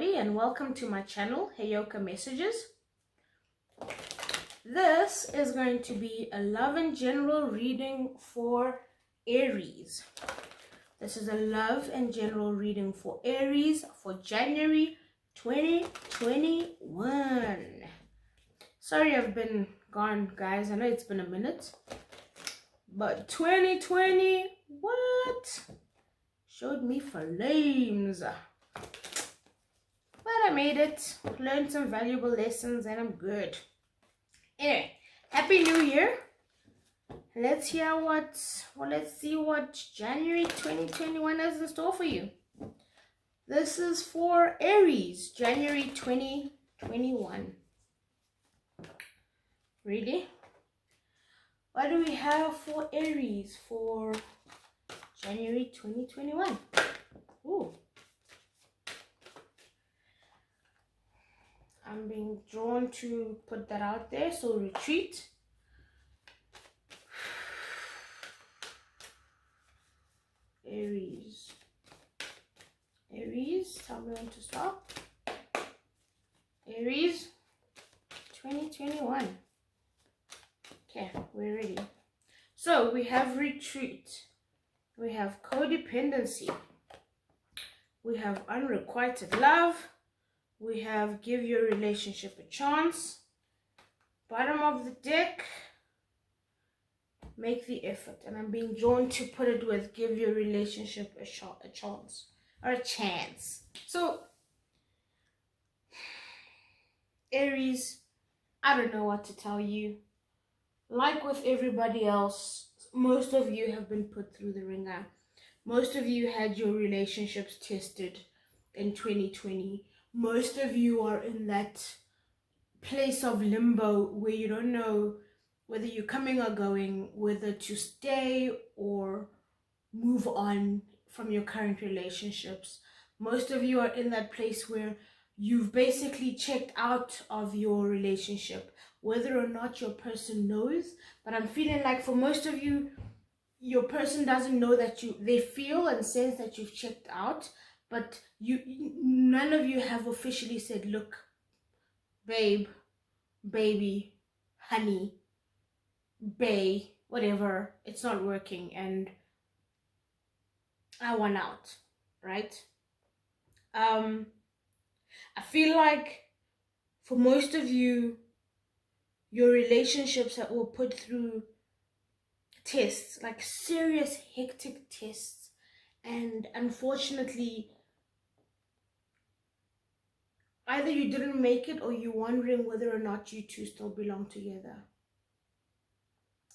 everybody, and welcome to my channel, Heyoka Messages. This is going to be a love and general reading for Aries. This is a love and general reading for Aries for January 2021. Sorry I've been gone, guys. I know it's been a minute. But 2020, what? Showed me flames. But I made it, learned some valuable lessons, and I'm good. Anyway, Happy New Year. Let's see what January 2021 has in store for you. This is for Aries, January 2021. Ready? What do we have for Aries for January 2021? Ooh. I'm being drawn to put that out there, so retreat. Aries, tell me when to stop. Aries, 2021. Okay, we're ready. So we have retreat, we have codependency, we have unrequited love, we have give your relationship a chance. Bottom of the deck, make the effort. And I'm being drawn to put it with give your relationship a chance or a chance. So, Aries, I don't know what to tell you. Like with everybody else, most of you have been put through the ringer. Most of you had your relationships tested in 2020. Most of you are in that place of limbo where you don't know whether you're coming or going, whether to stay or move on from your current relationships. Most of you are in that place where you've basically checked out of your relationship, whether or not your person knows. But I'm feeling like for most of you, your person doesn't know that they feel and sense that you've checked out, but none of you have officially said, look, babe, baby, honey, bae, whatever, it's not working and I want out, right? I feel like for most of you, your relationships are all put through tests, like serious hectic tests, and unfortunately either you didn't make it or you're wondering whether or not you two still belong together,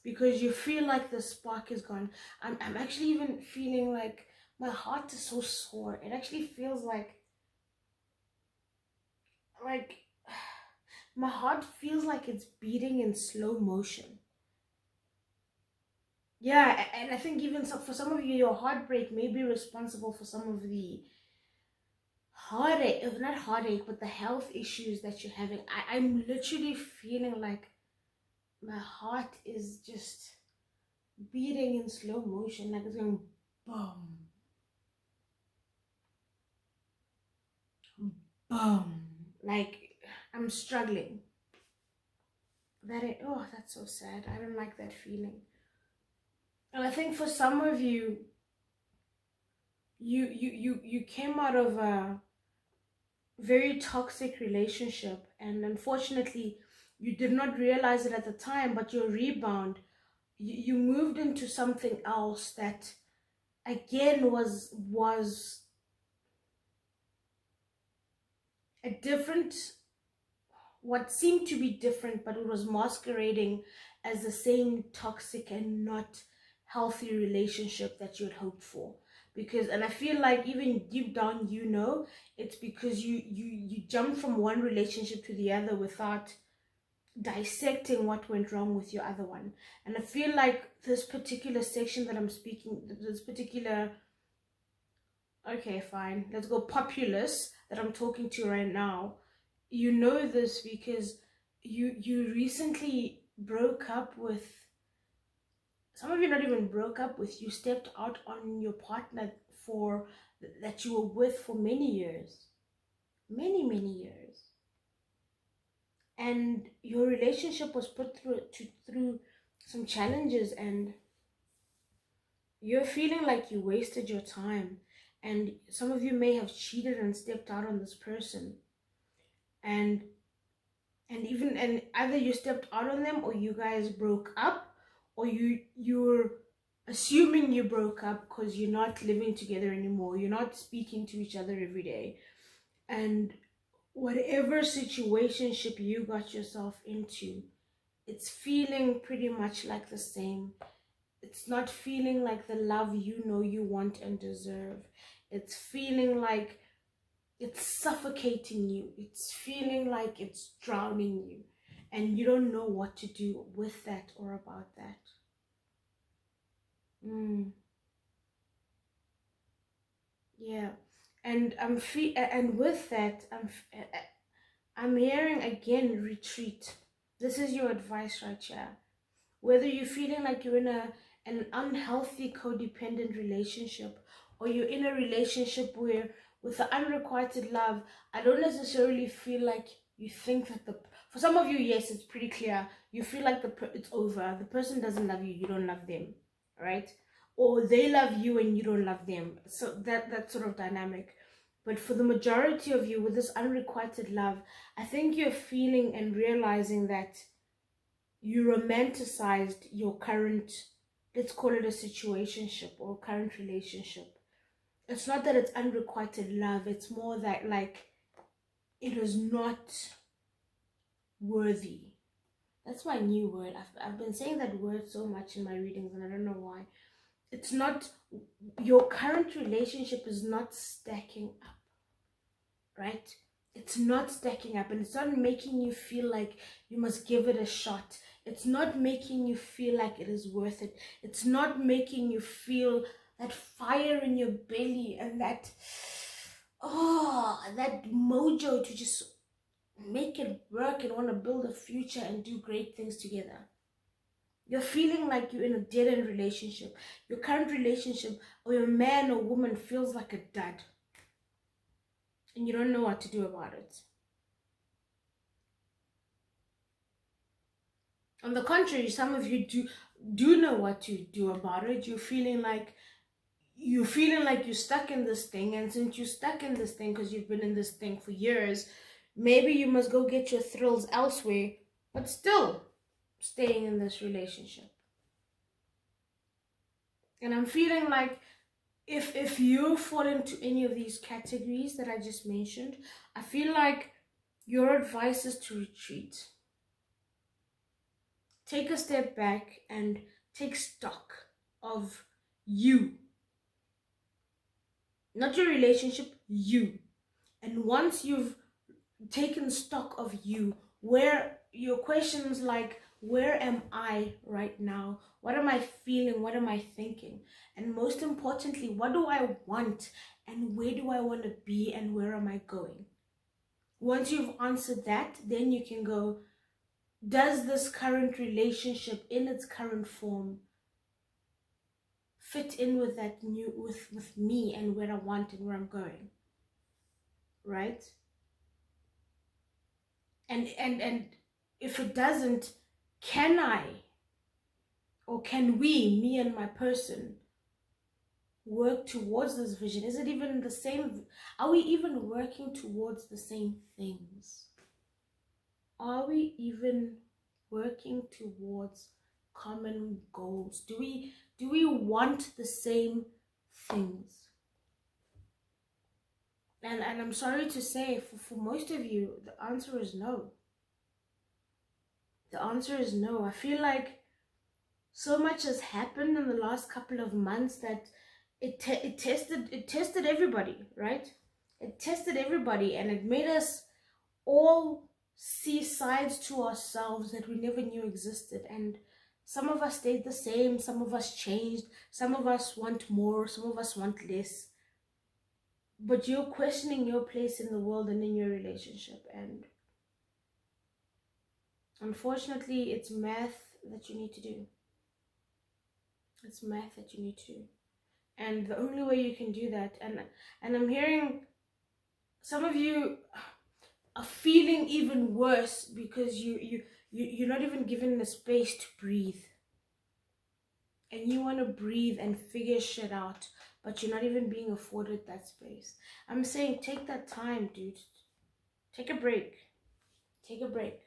because you feel like the spark is gone. I'm actually even feeling like my heart is so sore. It actually feels like my heart feels like it's beating in slow motion. Yeah, and I think even for some of you, your heartbreak may be responsible for some of the heartache, if not heartache, but the health issues that you're having. I'm literally feeling like my heart is just beating in slow motion, like it's going boom, boom. Like I'm struggling. Oh, that's so sad. I don't like that feeling. And I think for some of you, you came out of a very toxic relationship, and unfortunately you did not realize it at the time, but your rebound, you moved into something else that again was a different, what seemed to be different, but it was masquerading as the same toxic and not healthy relationship that you had hoped for. Because, and I feel like even deep down, you know, it's because you jumped from one relationship to the other without dissecting what went wrong with your other one. And I feel like this particular section that I'm speaking, this particular, okay, fine, let's go populace that I'm talking to right now, you know this because you recently broke up with, some of you not even broke up with, you stepped out on your partner for that you were with for many years. many years, and your relationship was put through some challenges, and you're feeling like you wasted your time, and some of you may have cheated and stepped out on this person, and and either you stepped out on them, or you guys broke up, or you're assuming you broke up because you're not living together anymore, you're not speaking to each other every day, and whatever situationship you got yourself into, it's feeling pretty much like the same. It's not feeling like the love you know you want and deserve. It's feeling like it's suffocating you. It's feeling like it's drowning you. And you don't know what to do with that or about that. Yeah. And and with that, I'm hearing again, retreat. This is your advice right here. Whether you're feeling like you're in an unhealthy codependent relationship, or you're in a relationship where with the unrequited love, I don't necessarily feel like you think that for some of you, yes, it's pretty clear. You feel like it's over. The person doesn't love you. You don't love them, right? Or they love you and you don't love them. So that sort of dynamic. But for the majority of you, with this unrequited love, I think you're feeling and realizing that you romanticized your current, let's call it a situationship or current relationship. It's not that it's unrequited love, it's more that like it is not worthy. That's my new word. I've been saying that word so much in my readings, and I don't know why. It's not, your current relationship is not stacking up, right? It's not stacking up, and it's not making you feel like you must give it a shot. It's not making you feel like it is worth it. It's not making you feel that fire in your belly and that that mojo to just make it work and want to build a future and do great things together. You're feeling like you're in a dead-end relationship. Your current relationship, or your man or woman, feels like a dud, and you don't know what to do about it. On the contrary, some of you do know what to do about it. You're feeling like you're stuck in this thing, and since you're stuck in this thing because you've been in this thing for years, maybe you must go get your thrills elsewhere, but still staying in this relationship. And I'm feeling like if you fall into any of these categories that I just mentioned, I feel like your advice is to retreat. Take a step back and take stock of you. Not your relationship, you. And once you've taken stock of you, where your questions like, where am I right now? What am I feeling? What am I thinking? And most importantly, what do I want? And where do I want to be? And where am I going? Once you've answered that, then you can go, does this current relationship in its current form fit in with that new, with me and where I want and where I'm going, right? And if it doesn't, can I, or can we, me and my person, work towards this vision? Is it even the same? Are we even working towards the same things? Are we even working towards common goals? Do we want the same things? And I'm sorry to say, for most of you, the answer is no. The answer is no. I feel like so much has happened in the last couple of months that it tested everybody, right? It tested everybody, and it made us all see sides to ourselves that we never knew existed. And some of us stayed the same, some of us changed, some of us want more, some of us want less. But you're questioning your place in the world and in your relationship, and unfortunately it's math that you need to do. It's math that you need to do. And the only way you can do that, and I'm hearing some of you, are feeling even worse because you're not even given the space to breathe. And you want to breathe and figure shit out, but you're not even being afforded that space. I'm saying take that time, dude. Take a break. Take a break.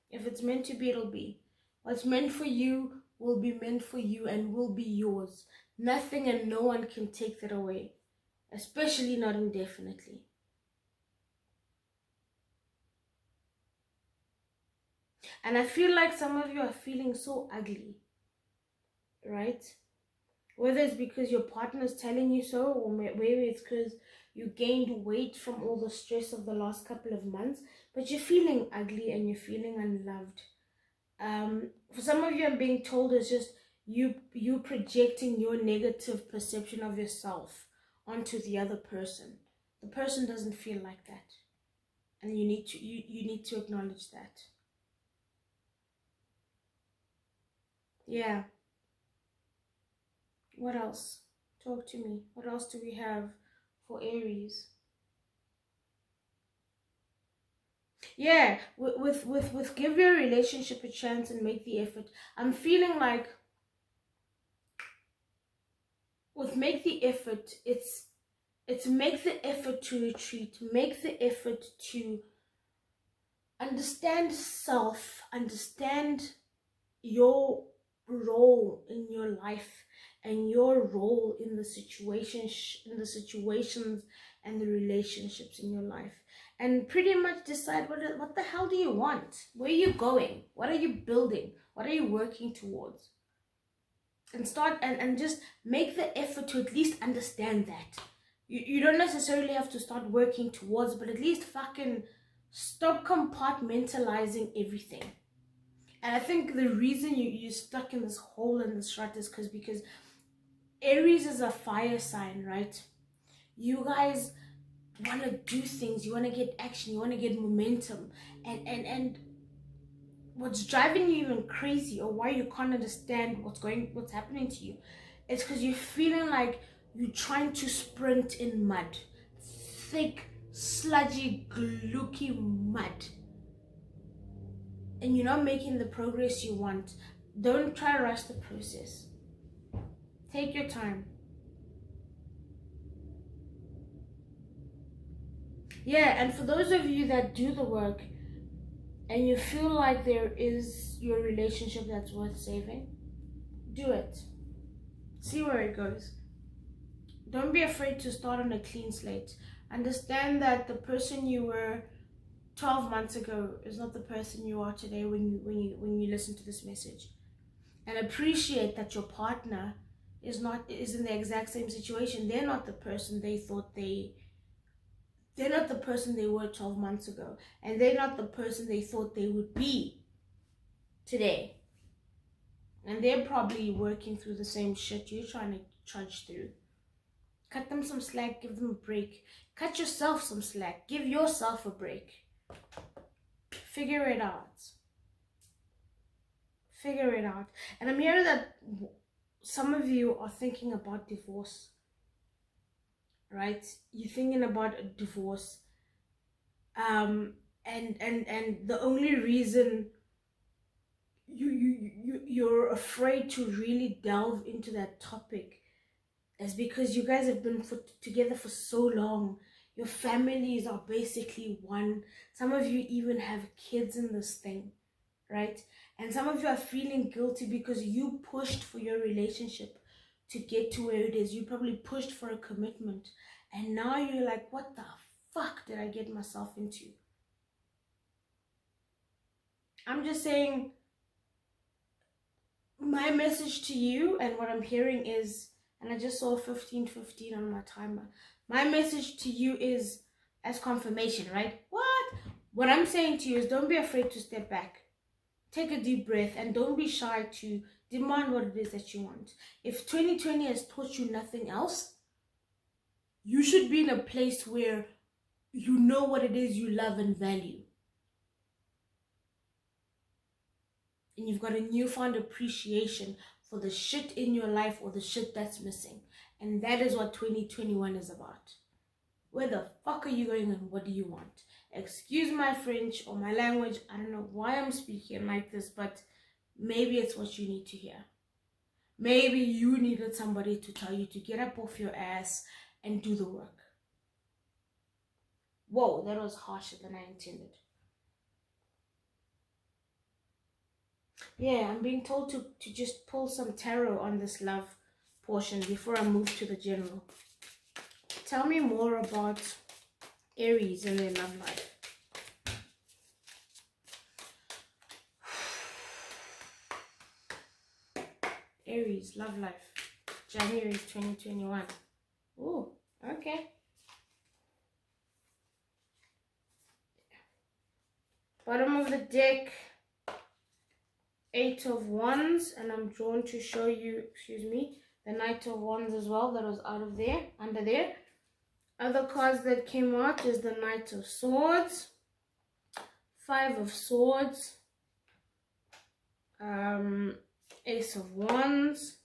If it's meant to be, it'll be. What's meant for you will be meant for you and will be yours. Nothing and no one can take that away, especially not indefinitely. And I feel like some of you are feeling so ugly, right? Whether it's because your partner is telling you so, or maybe it's because you gained weight from all the stress of the last couple of months, but you're feeling ugly and you're feeling unloved. For some of you, I'm being told it's just you projecting your negative perception of yourself onto the other person. The person doesn't feel like that, and you need to acknowledge that. Yeah. What else? Talk to me. What else do we have for Aries? Yeah, with give your relationship a chance and make the effort. I'm feeling like with make the effort, it's make the effort to retreat, make the effort to understand self, understand your role in your life and your role in the situations and the relationships in your life, and pretty much decide what the hell do you want, where are you going, what are you building, what are you working towards, and start and just make the effort to at least understand that. You don't necessarily have to start working towards, but at least fucking stop compartmentalizing everything. And I think the reason you're stuck in this hole and this rut is because Aries is a fire sign, right? You guys want to do things, you want to get action, you want to get momentum, and what's driving you even crazy, or why you can't understand what's happening to you, is because you're feeling like you're trying to sprint in mud, thick, sludgy, glucky mud, and you're not making the progress you want. Don't try to rush the process. Take your time. Yeah, and for those of you that do the work and you feel like there is your relationship that's worth saving, do it. See where it goes. Don't be afraid to start on a clean slate. Understand that the person you were 12 months ago is not the person you are today when you listen to this message. And appreciate that your partner is in the exact same situation. They're not the person they're not the person they were 12 months ago, and they're not the person they thought they would be today. And they're probably working through the same shit you're trying to trudge through. Cut them some slack, give them a break. Cut yourself some slack, give yourself a break. Figure it out. Figure it out. And I'm hearing that some of you are thinking about divorce, right? You're thinking about a divorce. And the only reason you're afraid to really delve into that topic is because you guys have been together for so long. Your families are basically one. Some of you even have kids in this thing, right? And some of you are feeling guilty because you pushed for your relationship to get to where it is. You probably pushed for a commitment, and now you're like, what the fuck did I get myself into? I'm just saying, my message to you and what I'm hearing is, and I just saw 15:15 on my timer. My message to you is as confirmation, right? What I'm saying to you is, don't be afraid to step back. Take a deep breath and don't be shy to demand what it is that you want. If 2020 has taught you nothing else, you should be in a place where you know what it is you love and value. And you've got a newfound appreciation for the shit in your life or the shit that's missing. And that is what 2021 is about. Where the fuck are you going and what do you want? Excuse my French or my language. I don't know why I'm speaking like this, but maybe it's what you need to hear. Maybe you needed somebody to tell you to get up off your ass and do the work. Whoa, that was harsher than I intended. Yeah, I'm being told to just pull some tarot on this love portion before I move to the general. Tell me more about Aries and their love life. Aries, love life, January 2021. Oh, okay. Bottom of the deck, 8 of Wands, and I'm drawn to show you, the Knight of Wands as well. That was out of there, under there. Other cards that came out is the Knight of Swords, 5 of Swords, Ace of Wands,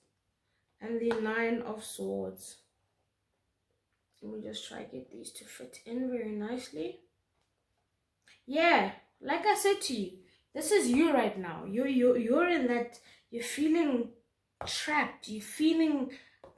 and the 9 of Swords. Let me just try to get these to fit in very nicely. Yeah, like I said to you, this is you right now. You're in that, you're feeling trapped, you're feeling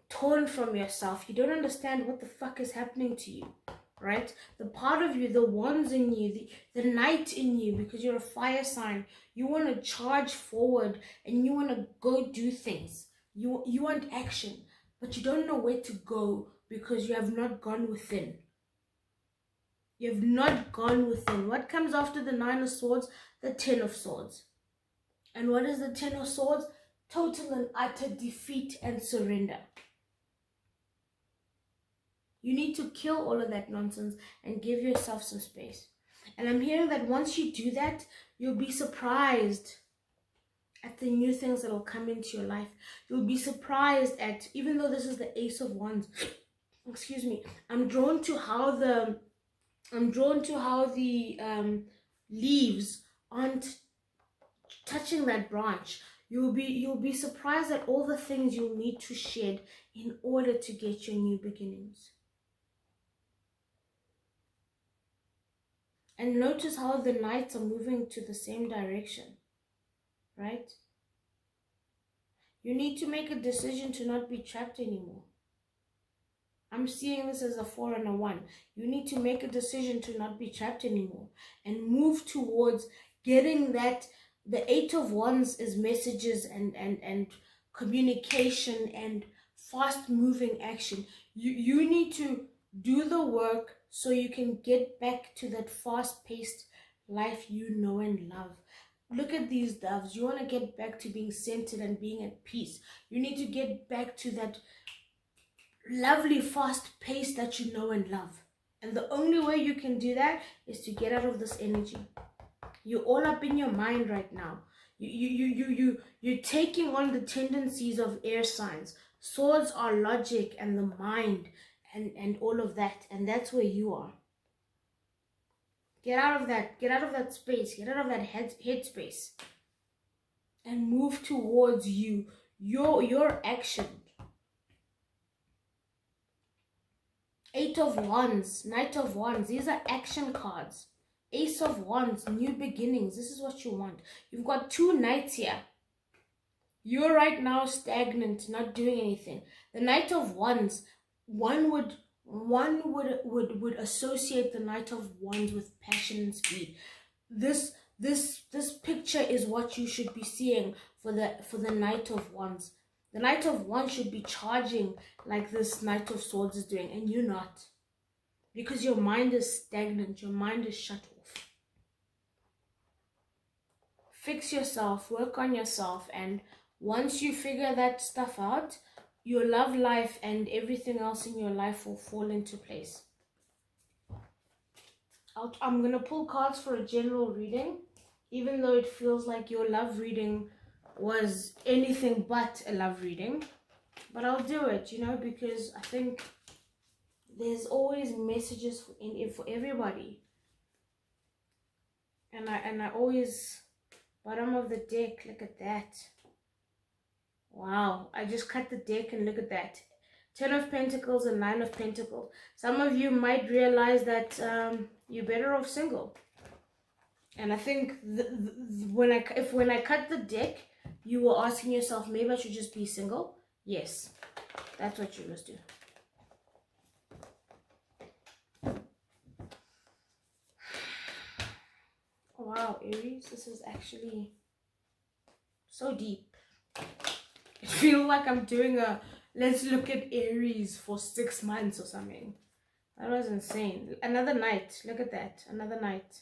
torn from yourself. You don't understand what the fuck is happening to you, right? The part of you, the wands in you, the knight in you, because you're a fire sign, you want to charge forward and you want to go do things. You want action, but you don't know where to go because you have not gone within. You have not gone within. What comes after the 9 of Swords? The 10 of Swords. And what is the 10 of Swords? Total and utter defeat and surrender. You need to kill all of that nonsense and give yourself some space. And I'm hearing that once you do that, you'll be surprised at the new things that will come into your life. You'll be surprised at, even though this is the Ace of Wands, excuse me, I'm drawn to how the leaves aren't touching that branch. You'll be surprised at all the things you'll need to shed in order to get your new beginnings. And notice how the knights are moving to the same direction, right? You need to make a decision to not be trapped anymore. I'm seeing this as a 4 and a 1. You need to make a decision to not be trapped anymore and move towards getting that. The 8 of Wands is messages and communication and fast moving action. You need to do the work so you can get back to that fast paced life you know and love. Look at these doves. You want to get back to being centered and being at peace. You need to get back to that lovely fast pace that you know and love. And the only way you can do that is to get out of this energy. You're all up in your mind right now. You're taking on the tendencies of air signs. Swords are logic and the mind and all of that. And that's where you are. Get out of that space. Get out of that head space. And move towards your action. 8 of Wands, Knight of Wands. These are action cards. Ace of Wands, new beginnings. This is what you want. You've got 2 knights here. You're right now stagnant, not doing anything. The Knight of Wands, one would associate the Knight of Wands with passion and speed. This picture is what you should be seeing for the Knight of Wands. The Knight of Wands should be charging like this Knight of Swords is doing, and you're not. Because your mind is stagnant, your mind is shut off. Fix yourself, work on yourself, and once you figure that stuff out, your love life and everything else in your life will fall into place. I'm going to pull cards for a general reading, even though it feels like your love reading was anything but a love reading. But I'll do it, because I think there's always messages for everybody. And I always, bottom of the deck, look at that. Wow, I just cut the deck and look at that. Ten of Pentacles and Nine of Pentacles. Some of you might realize that you're better off single. And I think when I cut the deck, you were asking yourself, maybe I should just be single. Yes, that's what you must do. Wow, Aries, this is actually so deep. I feel like I'm doing a let's look at Aries for 6 months or something. That was insane. Another night. Look at that. Another night.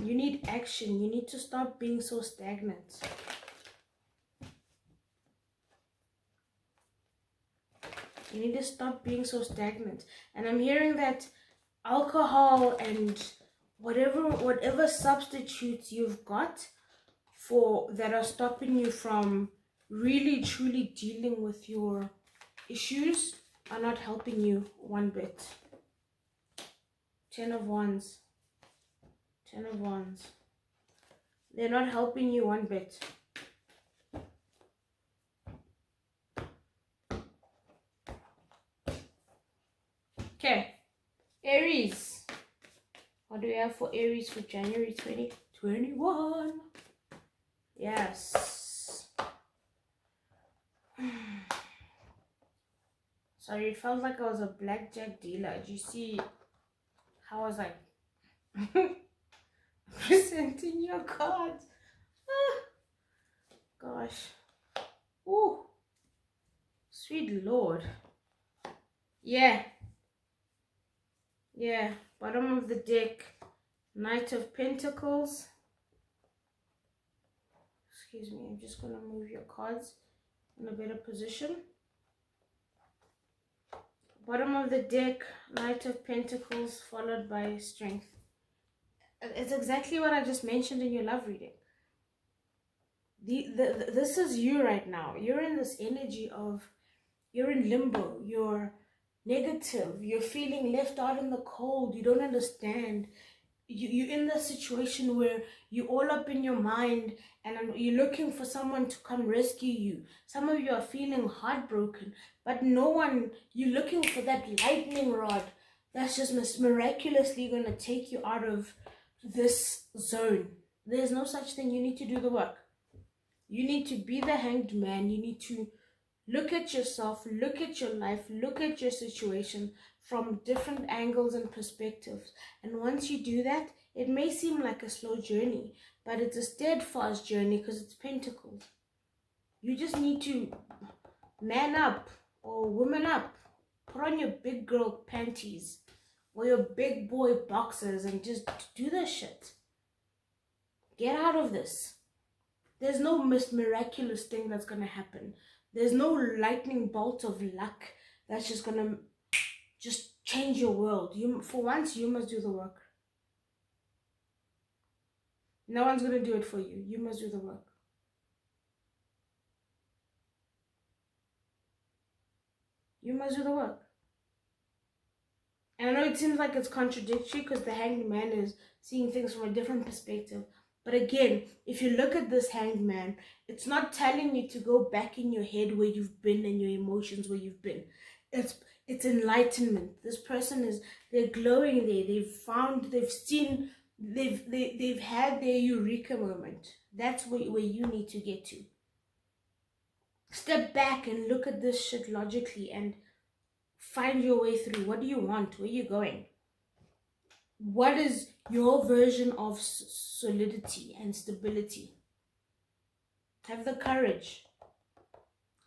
You need action. You need to stop being so stagnant. You need to stop being so stagnant. And I'm hearing that alcohol and whatever substitutes you've got for that are stopping you from really truly dealing with your issues are not helping you one bit. 10 of Wands. 10 of Wands. They're not helping you one bit. Okay. Aries. What do we have for Aries for January 2021? Yes. Sorry, it felt like I was a blackjack dealer. Did you see how I was like presenting your cards? Gosh. Ooh. Sweet Lord. Yeah. Yeah. Bottom of the deck. Knight of Pentacles. Excuse me. I'm just going to move your cards in a better position. Bottom of the deck. Knight of Pentacles followed by Strength. It's exactly what I just mentioned in your love reading. This is you right now. You're in this energy of, you're in limbo, you're negative, you're feeling left out in the cold, you don't understand. You're in the situation where you're all up in your mind and you're looking for someone to come rescue you. Some of you are feeling heartbroken, but no one, you're looking for that lightning rod that's just miraculously going to take you out of this zone. There's no such thing. You need to do the work. You need to be the Hanged Man. You need to look at yourself, look at your life, look at your situation from different angles and perspectives. And once you do that, it may seem like a slow journey, but it's a steadfast journey because it's Pentacles. You just need to man up or woman up. Put on your big girl panties or your big boy boxers and just do this shit. Get out of this. There's no miraculous thing that's going to happen. There's no lightning bolt of luck that's just going to just change your world. For once, you must do the work. No one's going to do it for you. You must do the work. You must do the work. And I know it seems like it's contradictory because the Hanged Man is seeing things from a different perspective. But again, if you look at this Hanged Man, it's not telling you to go back in your head where you've been and your emotions where you've been. It's enlightenment. This person they're glowing there. They've had their eureka moment. That's where you need to get to. Step back and look at this shit logically and find your way through. What do you want? Where are you going? What is your version of solidity and stability? Have the courage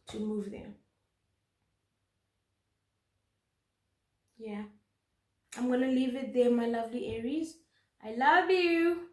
to move there. Yeah. I'm going to leave it there, my lovely Aries. I love you.